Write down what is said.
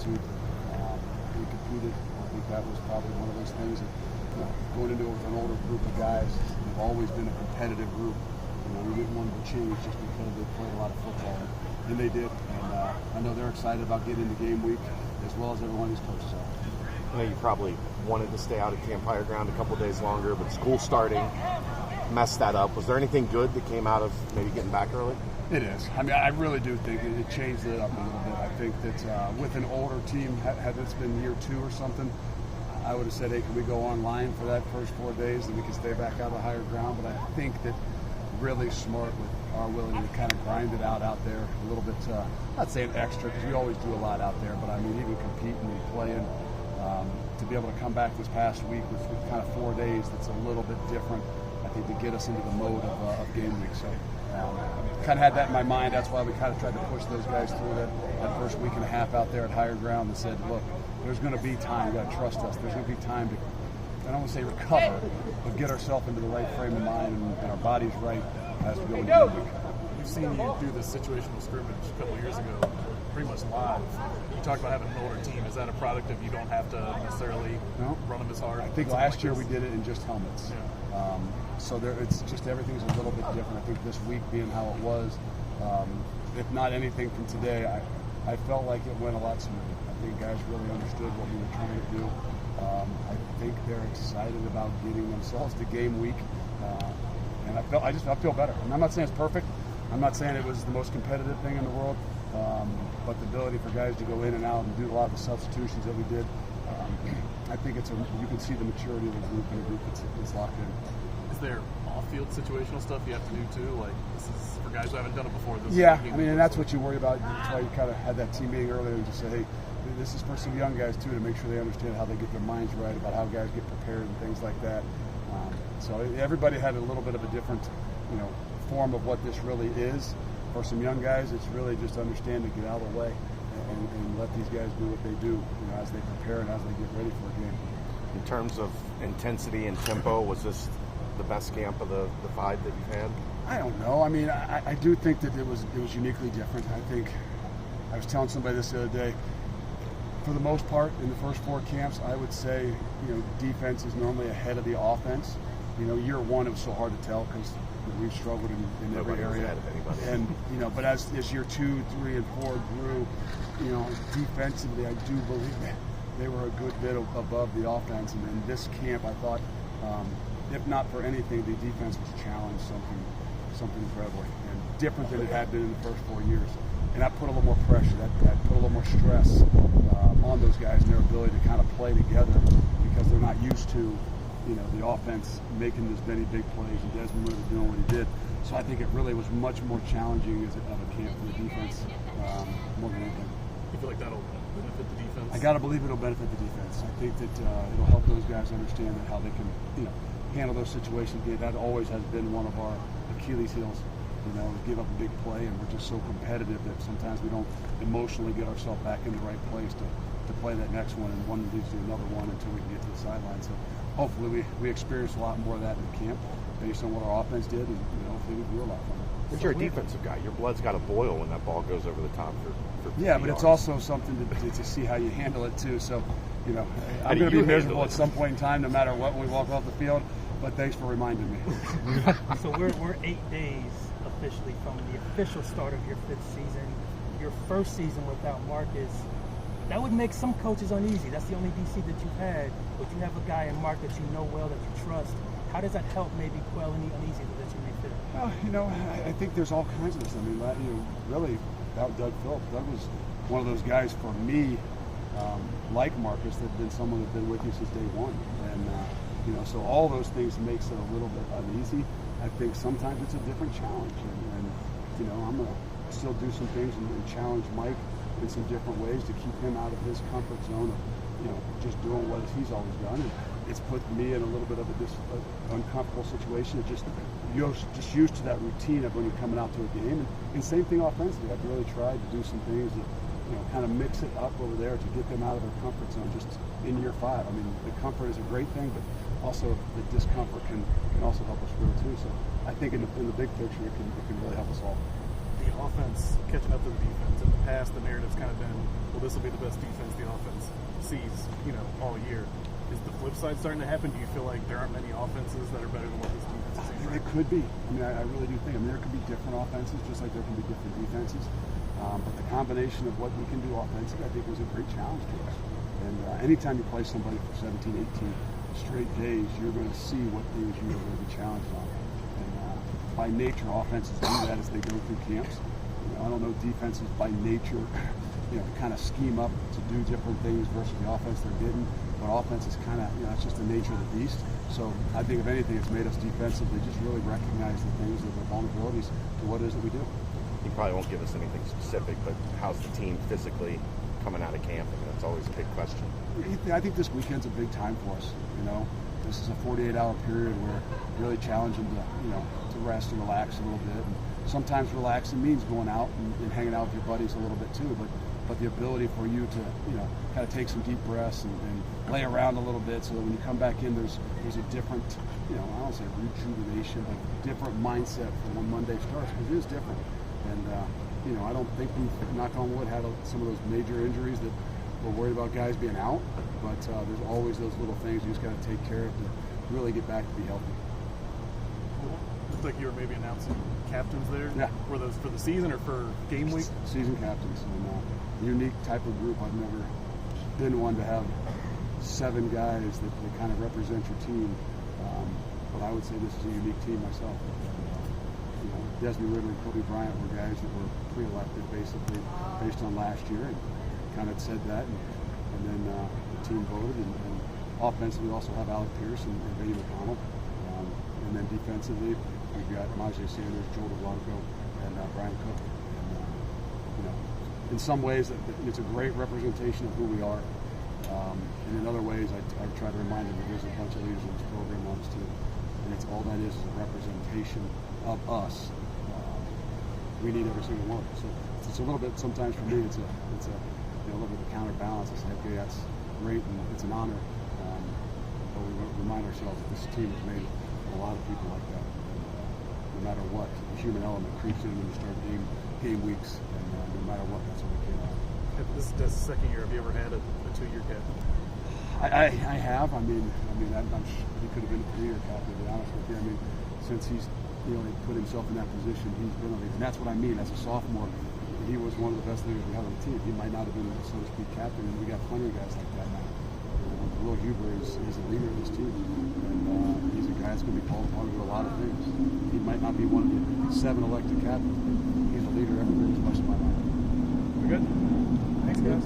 attitude. We competed. I think that was probably one of those things that, going into it with an older group of guys, they've always been a competitive group. We didn't want them to change just because they played a lot of football, and they did. And I know they're excited about getting into game week, as well as everyone who's coaches are. I know you probably wanted to stay out at Camp Higher Ground a couple days longer, but school starting messed that up. Was there anything good that came out of maybe getting back early? It is. I mean, I really do think it changed it up a little bit. I think that with an older team, had this been year 2 or something, I would have said, hey, can we go online for that first 4 days and we can stay back out of Higher Ground? But I think that really smart with our willing to kind of grind it out there a little bit, not saying extra, because we always do a lot out there, but I mean, even competing and playing, to be able to come back this past week with kind of 4 days, that's a little bit different, I think, to get us into the mode of game week. So kind of had that in my mind. That's why we kind of tried to push those guys through that first week and a half out there at Higher Ground and said, look, there's going to be time. You got to trust us. There's going to be time to, I don't want to say recover, but get ourselves into the right frame of mind and our bodies right as we go into game week. We've seen you do this situational scrimmage a couple of years ago, pretty much live. You talked about having an older team. Is that a product of you don't have to necessarily run them as hard? I think last year we did it in just helmets. Yeah. So it's just everything's a little bit different. I think this week being how it was, if not anything from today, I felt like it went a lot smoother. I think guys really understood what we were trying to do. I think they're excited about getting themselves to game week, and I feel better. And I'm not saying it's perfect. I'm not saying it was the most competitive thing in the world, but the ability for guys to go in and out and do a lot of the substitutions that we did, I think you can see the maturity of the group and the group that's locked in. Is there off-field situational stuff you have to do too? Like, this is for guys who haven't done it before. I mean, and that's what you worry about. That's why you kind of had that team meeting earlier and just say, hey, this is for some young guys too, to make sure they understand how they get their minds right about how guys get prepared and things like that. So everybody had a little bit of a different, form of what this really is. For some young guys, it's really just understanding to get out of the way and let these guys do what they do, as they prepare and as they get ready for a game. In terms of intensity and tempo, was this the best camp of the 5 that you've had? I don't know. I mean, I do think that it was uniquely different. I think I was telling somebody this the other day. For the most part, in the first 4 camps, I would say, defense is normally ahead of the offense. Year 1, it was so hard to tell because we've struggled in every area. And but as year 2, 3, and 4 grew, defensively, I do believe that they were a good bit above the offense. And in this camp, I thought, if not for anything, the defense was challenged something incredibly and different than it had been in the first 4 years. And that put a little more pressure. That put a little more stress on those guys and their ability to kind of play together because they're not used to, the offense making as many big plays and Desmond Ritter doing what he did. So I think it really was much more challenging of a camp for the defense more than anything. You feel like that'll benefit the defense? I got to believe it'll benefit the defense. I think that it'll help those guys understand how they can, handle those situations. That always has been one of our Achilles heels. Give up a big play, and we're just so competitive that sometimes we don't emotionally get ourselves back in the right place to play that next one, and one leads to another one until we can get to the sideline. So hopefully we experience a lot more of that in camp based on what our offense did, and hopefully we grew a lot from it. But you're a defensive guy. Your blood's got to boil when that ball goes over the top for but it's also something to see how you handle it too. So, I'm going to be miserable at some point in time, no matter what, when we walk off the field. But thanks for reminding me. So we're 8 days officially from the official start of your 5th season. Your first season without Marcus, that would make some coaches uneasy. That's the only DC that you've had, but you have a guy in Mark that you know well, that you trust. How does that help maybe quell any uneasiness that you may feel? Well, I think there's all kinds of this. I mean, really, without Doug Phillips, Doug was one of those guys for me, like Marcus, that had been someone that's been with you since day one. And, so all those things makes it a little bit uneasy. I think sometimes it's a different challenge. And I'm going to still do some things and challenge Mike in some different ways to keep him out of his comfort zone of, just doing what he's always done. And it's put me in a little bit of a uncomfortable situation. It's you're just used to that routine of when you're coming out to a game. And same thing offensively. I've really tried to do some things that, kind of mix it up over there to get them out of their comfort zone just in year 5. I mean, the comfort is a great thing, but also the discomfort can also help us grow too. So I think in the big picture, it can really help us all. The offense catching up to the defense. In the past, the narrative's kind of been, well, this will be the best defense the offense sees, all year. Is the flip side starting to happen? Do you feel like there aren't many offenses that are better than what this defense is seeing? It could be. I mean, I really do think. I mean, there could be different offenses, just like there can be different defenses. But the combination of what we can do offensively, I think, was a great challenge to us. And anytime you play somebody for 17, 18 straight days, you're going to see what things you're going to be challenged on. And by nature, offenses do that as they go through camps. I don't know defenses by nature, kind of scheme up to do different things versus the offense they're getting. But offense is kind of, it's just the nature of the beast. So I think, if anything, it's made us defensively just really recognize the things, the vulnerabilities to what it is that we do. You probably won't give us anything specific, but how's the team physically coming out of camp? I mean, that's always a big question. I think this weekend's a big time for us. This is a 48-hour period where really challenging to rest and relax a little bit. And sometimes relaxing means going out and hanging out with your buddies a little bit too. But the ability for you to kind of take some deep breaths and lay around a little bit, so that when you come back in, there's a different, I don't say rejuvenation, but different mindset for when Monday starts, because it is different. And I don't think we've, knock on wood, had some of those major injuries that we're worried about guys being out. But there's always those little things you just got to take care of to really get back to be healthy. Looked like you were maybe announcing captains there. Yeah. Were those for the season or for game week? Season captains. And unique type of group. I've never been one to have 7 guys that kind of represent your team. But I would say this is a unique team myself. Desmond Ritter and Kobe Bryant were guys that were pre-elected basically based on last year, and kind of said that. And then the team voted. And offensively, we also have Alec Pierce and Benny McConnell. And then defensively, we've got Majay Sanders, Joel DeBlanco, and Brian Cook. And, in some ways, it's a great representation of who we are. And in other ways, I try to remind them that there's a bunch of leaders in this program on us too. And it's all that is a representation of us. We need every single one. So it's a little bit, sometimes for me, it's a little bit of a counterbalance. It's like, okay, that's great and it's an honor. But we remind ourselves that this team is made of a lot of people like that. No matter what, the human element creeps in when you start game weeks, and no matter what, that's what we came out. This is the second year. Have you ever had a 2-year captain? I have. I'm he could have been a 3-year captain, to be honest with you. Since he's put himself in that position, he's been a leader. And that's what I mean. As a sophomore, he was one of the best leaders we have on the team. He might not have been, so to speak, captain, and we got plenty of guys like that now. Will Huber is a leader of this team, and he's a guy that's going to be called upon to do a lot of things. He might not be one of the 7 elected captains, but he's a leader everywhere as much as my mind. We're good. Thanks, guys.